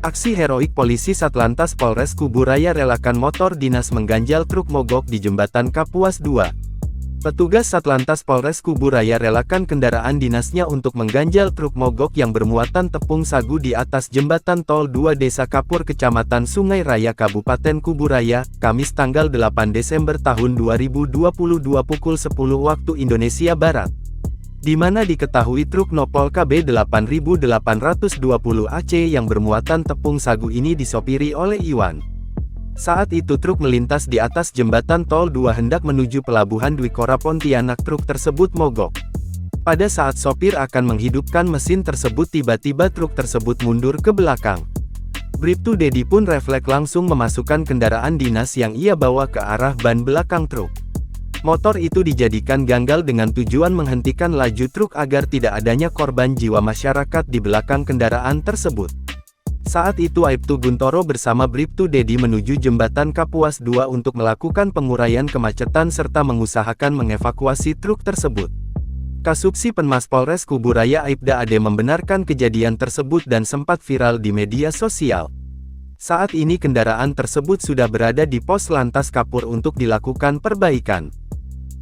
Aksi heroik polisi Satlantas Polres Kuburaya relakan motor dinas mengganjal truk mogok di Jembatan Kapuas 2. Petugas Satlantas Polres Kuburaya relakan kendaraan dinasnya untuk mengganjal truk mogok yang bermuatan tepung sagu di atas Jembatan Tol 2 Desa Kapur Kecamatan Sungai Raya Kabupaten Kuburaya, Kamis tanggal 8 Desember tahun 2022 pukul 10 waktu Indonesia Barat. Di mana diketahui truk Nopol KB 8820 AC yang bermuatan tepung sagu ini disopiri oleh Iwan. Saat itu truk melintas di atas Jembatan Tol 2 hendak menuju Pelabuhan Dwikora Pontianak. Truk tersebut mogok. Pada saat sopir akan menghidupkan mesin tersebut tiba-tiba truk tersebut mundur ke belakang. Bribtu Dedi pun refleks langsung memasukkan kendaraan dinas yang ia bawa ke arah ban belakang truk. Motor itu dijadikan ganggal dengan tujuan menghentikan laju truk agar tidak adanya korban jiwa masyarakat di belakang kendaraan tersebut. Saat itu Aibtu Guntoro bersama Bribtu Dedi menuju Jembatan Kapuas 2 untuk melakukan penguraian kemacetan serta mengusahakan mengevakuasi truk tersebut. Kasubsi Penmas Polres Kuburaya Aibda Ade membenarkan kejadian tersebut dan sempat viral di media sosial. Saat ini kendaraan tersebut sudah berada di pos Lantas Kapur untuk dilakukan perbaikan.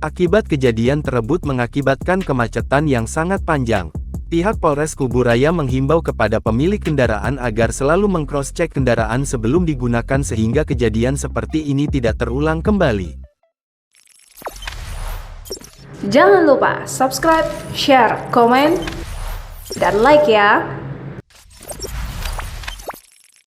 Akibat kejadian tersebut mengakibatkan kemacetan yang sangat panjang. Pihak Polres Kuburaya menghimbau kepada pemilik kendaraan agar selalu meng-cross-check kendaraan sebelum digunakan sehingga kejadian seperti ini tidak terulang kembali. Jangan lupa subscribe, share, komen, dan like ya!